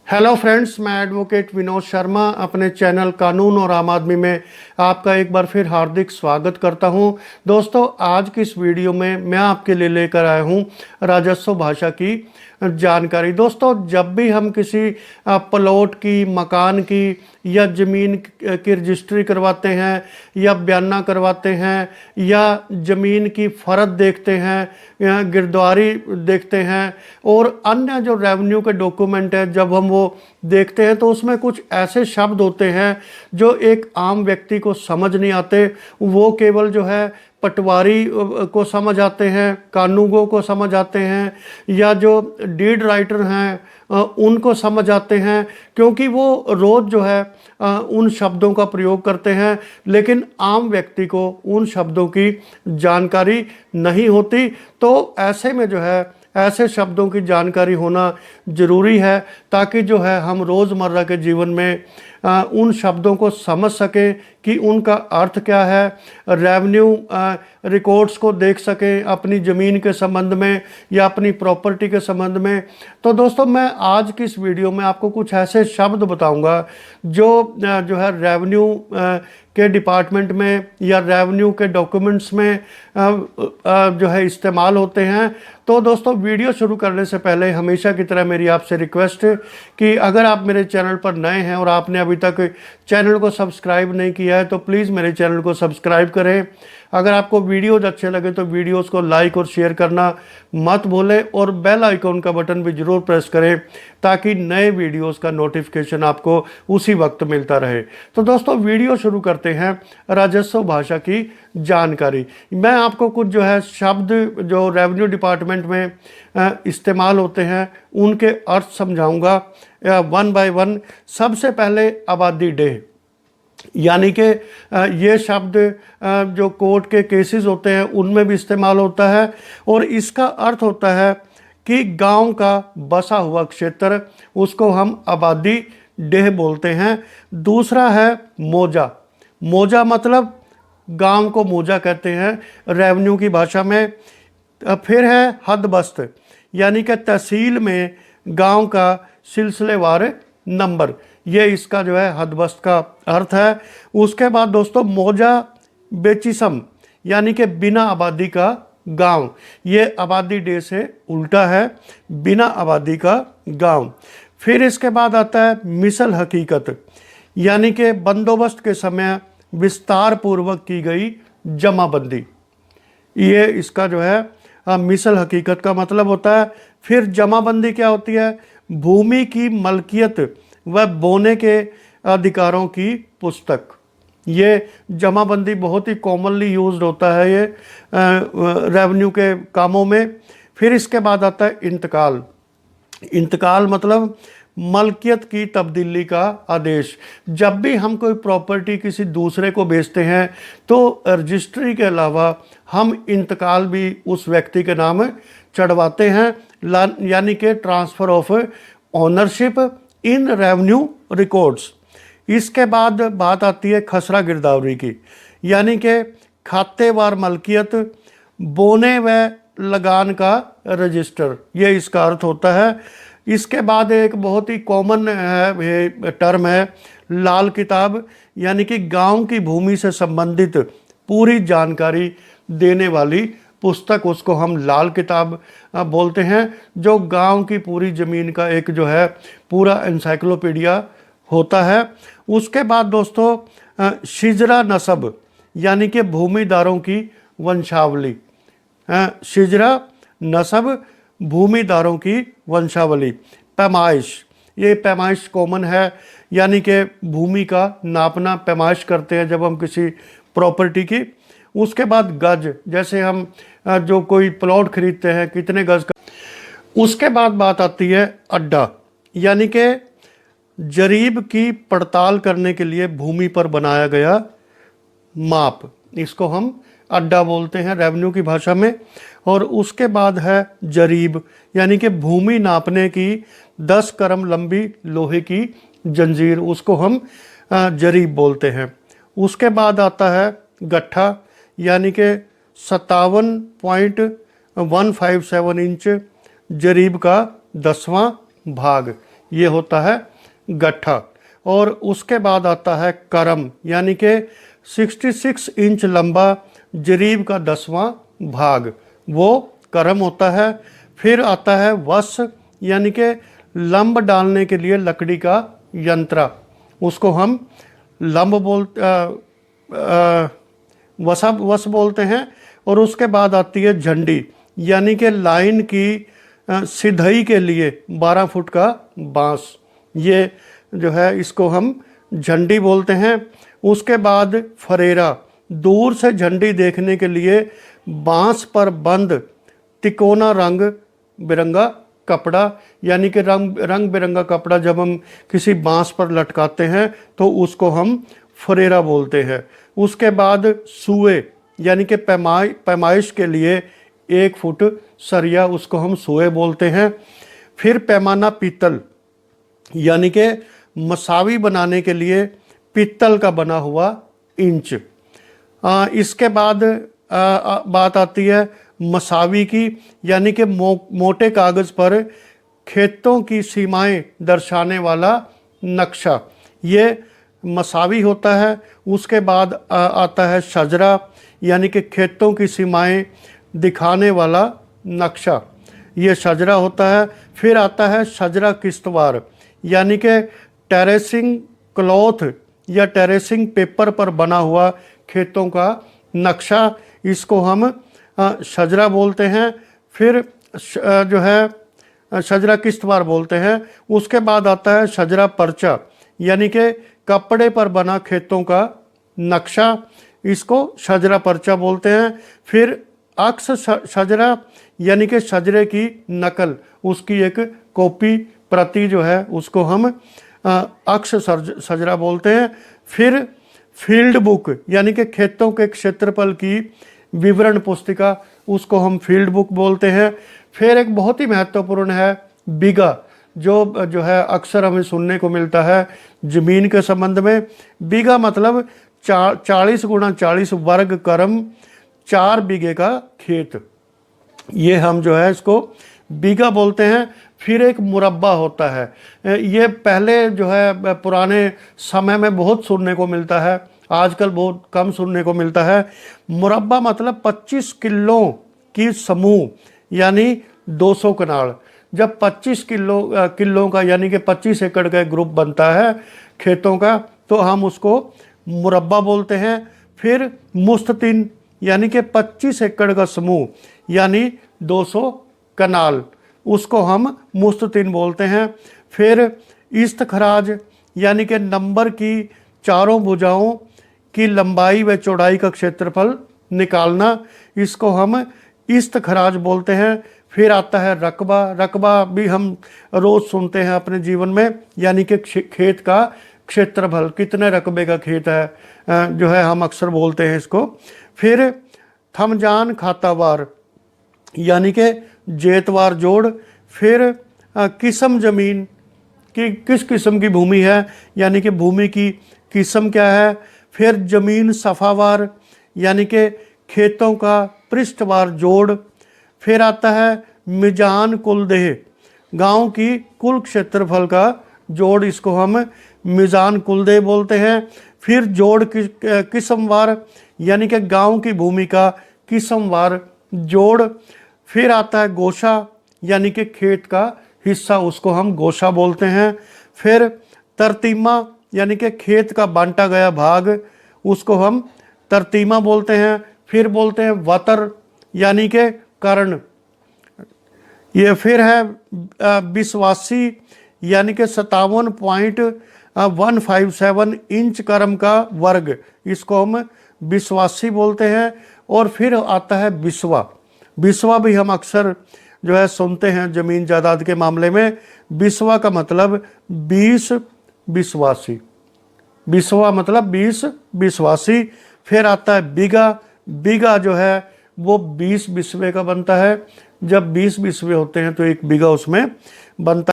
Hello friends, मैं advocate Vinod Sharma अपने channel कानून और आम आदमी में आपका एक बार फिर हार्दिक स्वागत करता हूं। दोस्तों, आज की इस वीडियो में मैं आपके लिए लेकर आया हूं राजस्व भाषा की जानकारी। दोस्तों, जब भी हम किसी प्लॉट की, मकान की या ज़मीन की रजिस्ट्री करवाते हैं या बयाना करवाते हैं या ज़मीन की फ़र्द देखते हैं या गिरदावरी देखते हैं और अन्य जो रेवेन्यू के डॉक्यूमेंट है, जब हम वो देखते हैं तो उसमें कुछ ऐसे शब्द होते हैं जो एक आम व्यक्ति को समझ नहीं आते। वो केवल जो है पटवारी को समझ आते हैं, कानूनगो को समझ आते हैं या जो डीड राइटर हैं उनको समझ आते हैं, क्योंकि वो रोज़ जो है उन शब्दों का प्रयोग करते हैं, लेकिन आम व्यक्ति को उन शब्दों की जानकारी नहीं होती। तो ऐसे में जो है ऐसे शब्दों की जानकारी होना ज़रूरी है, ताकि जो है हम रोज़मर्रा के जीवन में उन शब्दों को समझ सकें कि उनका अर्थ क्या है, रेवेन्यू रिकॉर्ड्स को देख सकें अपनी ज़मीन के संबंध में या अपनी प्रॉपर्टी के संबंध में। तो दोस्तों, मैं आज की इस वीडियो में आपको कुछ ऐसे शब्द बताऊंगा जो है रेवेन्यू के डिपार्टमेंट में या रेवेन्यू के डॉक्यूमेंट्स में जो है इस्तेमाल होते हैं। तो दोस्तों, वीडियो शुरू करने से पहले हमेशा की तरह मेरी आपसे रिक्वेस्ट है कि अगर आप मेरे चैनल पर नए हैं और आपने अभी तक चैनल को सब्सक्राइब नहीं किया है तो प्लीज़ मेरे चैनल को सब्सक्राइब करें। अगर आपको वीडियोज़ अच्छे लगे तो वीडियोज़ को लाइक और शेयर करना मत भूलें और बेल आइकॉन का बटन भी ज़रूर प्रेस करें, ताकि नए वीडियोज़ का नोटिफिकेशन आपको उसी वक्त मिलता रहे। तो दोस्तों, वीडियो शुरू करते हैं राजस्व भाषा की जानकारी। मैं आपको कुछ जो है शब्द जो रेवेन्यू डिपार्टमेंट में इस्तेमाल होते हैं उनके अर्थ समझाऊंगा वन बाय वन। सबसे पहले आबादी डेह, यानी कि ये शब्द जो कोर्ट के केसेस होते हैं उनमें भी इस्तेमाल होता है और इसका अर्थ होता है कि गांव का बसा हुआ क्षेत्र, उसको हम आबादी डेह बोलते हैं। दूसरा है मौजा। मौजा मतलब गांव को मौजा कहते हैं रेवेन्यू की भाषा में। फिर है हदबस्त, यानी कि तहसील में गांव का सिलसिलेवार नंबर, ये इसका जो है हदबस्त का अर्थ है। उसके बाद दोस्तों मौजा बेचिसम, यानी कि बिना आबादी का गांव, ये आबादी डे से उल्टा है, बिना आबादी का गांव। फिर इसके बाद आता है मिसल हकीकत, यानी कि बंदोबस्त के समय विस्तार पूर्वक की गई जमाबंदी, ये इसका जो है मिसल हकीकत का मतलब होता है। फिर जमाबंदी क्या होती है? भूमि की मलकियत व बोने के अधिकारों की पुस्तक, ये जमाबंदी बहुत ही कॉमनली यूज्ड होता है ये रेवेन्यू के कामों में। फिर इसके बाद आता है इंतकाल। इंतकाल मतलब मलकियत की तब्दीली का आदेश। जब भी हम कोई प्रॉपर्टी किसी दूसरे को बेचते हैं तो रजिस्ट्री के अलावा हम इंतकाल भी उस व्यक्ति के नाम चढ़वाते हैं, यानी कि transfer of ownership in revenue records. इसके बाद बात आती है खसरा गिरदावरी की, यानी कि खातेवार मलकियत, बोने व लगान का रजिस्टर, ये इसका अर्थ होता है। इसके बाद एक बहुत ही कॉमन है टर्म है लाल किताब, यानी कि गांव की भूमि से संबंधित पूरी जानकारी देने वाली पुस्तक, उसको हम लाल किताब बोलते हैं, जो गांव की पूरी ज़मीन का एक जो है पूरा एनसाइक्लोपीडिया होता है। उसके बाद दोस्तों शिजरा नसब, यानी कि भूमिदारों की वंशावली। शिजरा नसब, भूमिदारों की वंशावली। पैमाइश, ये पैमाइश कॉमन है, यानी कि भूमि का नापना, पैमाइश करते हैं जब हम किसी प्रॉपर्टी की। उसके बाद गज, जैसे हम जो कोई प्लॉट खरीदते हैं कितने गज का। उसके बाद बात आती है अड्डा, यानी कि जरीब की पड़ताल करने के लिए भूमि पर बनाया गया माप, इसको हम अड्डा बोलते हैं रेवेन्यू की भाषा में। और उसके बाद है जरीब, यानी कि भूमि नापने की 10 करम लंबी लोहे की जंजीर, उसको हम जरीब बोलते हैं। उसके बाद आता है गट्ठा, यानी कि 57.157 इंच जरीब का 10वां भाग, ये होता है गट्ठा। और उसके बाद आता है करम, यानी कि 66 इंच लंबा जरीब का 10वां भाग, वो करम होता है। फिर आता है वस, यानी कि लंब डालने के लिए लकड़ी का यंत्र, उसको हम लंब वस बोलते हैं। और उसके बाद आती है झंडी, यानी कि लाइन की सिधाई के लिए 12 फुट का बांस, ये जो है इसको हम झंडी बोलते हैं। उसके बाद फरेरा, दूर से झंडी देखने के लिए बांस पर बंद तिकोना रंग बिरंगा कपड़ा, यानी कि रंग बिरंगा कपड़ा जब हम किसी बांस पर लटकाते हैं तो उसको हम फरेरा बोलते हैं। उसके बाद सुए, यानी कि पैमाइश के लिए 1 फुट सरिया, उसको हम सुए बोलते हैं। फिर पैमाना पीतल, यानी कि मसावी बनाने के लिए पीतल का बना हुआ इंच। इसके बाद बात आती है मसावी की, यानी कि मोटे कागज़ पर खेतों की सीमाएं दर्शाने वाला नक्शा, ये मसावी होता है। उसके बाद आता है शजरा, यानी कि खेतों की सीमाएं दिखाने वाला नक्शा, ये शजरा होता है। फिर आता है शजरा किश्तवार, यानी कि टेरेसिंग क्लॉथ या टेरेसिंग पेपर पर बना हुआ खेतों का नक्शा, इसको हम शजरा बोलते हैं। फिर जो है शजरा किश्तवार बोलते हैं। उसके बाद आता है शजरा पर्चा, यानी कि कपड़े पर बना खेतों का नक्शा, इसको शजरा पर्चा बोलते हैं। फिर अक्स शजरा, यानी कि शजरे की नकल, उसकी एक कॉपी प्रति जो है उसको हम अक्स शजरा बोलते हैं। फिर फील्ड बुक, यानी कि खेतों के क्षेत्रफल की विवरण पुस्तिका, उसको हम फील्ड बुक बोलते हैं। फिर एक बहुत ही महत्वपूर्ण है बीघा, जो है अक्सर हमें सुनने को मिलता है ज़मीन के संबंध में। बीघा मतलब 40 गुणा 40 वर्ग क्रम 4 बीघे का खेत, ये हम जो है इसको बीघा बोलते हैं। फिर एक मुरब्बा होता है, ये पहले जो है पुराने समय में बहुत सुनने को मिलता है, आजकल बहुत कम सुनने को मिलता है। मुरब्बा मतलब 25 किलो की समूह, यानी 200 कनाल। जब 25 किलो का यानी कि 25 एकड़ का ग्रुप बनता है खेतों का, तो हम उसको मुरब्बा बोलते हैं। फिर मुस्ततिन, यानी कि 25 एकड़ का समूह, यानी 200 कनाल, उसको हम मुस्ततिन बोलते हैं। फिर इस्तखराज, यानी कि नंबर की चारों भुजाओं की लंबाई व चौड़ाई का क्षेत्रफल निकालना, इसको हम इस्तखराज बोलते हैं। फिर आता है रकबा, रकबा भी हम रोज़ सुनते हैं अपने जीवन में, यानी कि खेत का क्षेत्रफल, कितने रकबे का खेत है जो है हम अक्सर बोलते हैं इसको। फिर थमजान खातावार, यानी कि जेतवार जोड़। फिर किस्म ज़मीन की किस किस्म की भूमि है, यानी कि भूमि की किस्म क्या है। फिर ज़मीन सफ़ावार, यानी कि खेतों का पृष्ठवार जोड़। फिर आता है मिजान कुलदेह, गांव की कुल क्षेत्रफल का जोड़, इसको हम मिजान कुलदेह बोलते हैं। फिर जोड़ किस्मवार, यानी कि गांव की भूमि का किस्मवार जोड़। फिर आता है गोशा, यानी कि खेत का हिस्सा, उसको हम गोशा बोलते हैं। फिर तरतीमा, यानी कि खेत का बांटा गया भाग, उसको हम तरतीमा बोलते हैं। फिर बोलते हैं वतर, यानी कि कर्ण। ये फिर है विश्वासी, यानी कि 57.157 इंच क्रम का वर्ग, इसको हम विश्वासी बोलते हैं। और फिर आता है बिस्वा, बिस्वा भी हम अक्सर जो है सुनते हैं ज़मीन जायदाद के मामले में। बिस्वा का मतलब 20 विश्वासी, बिस्वा मतलब 20 विश्वासी। फिर आता है बीघा, बीघा जो है वो 20 बिस्वे का बनता है। जब 20 बिस्वे होते हैं तो 1 बीघा उसमें बनता है।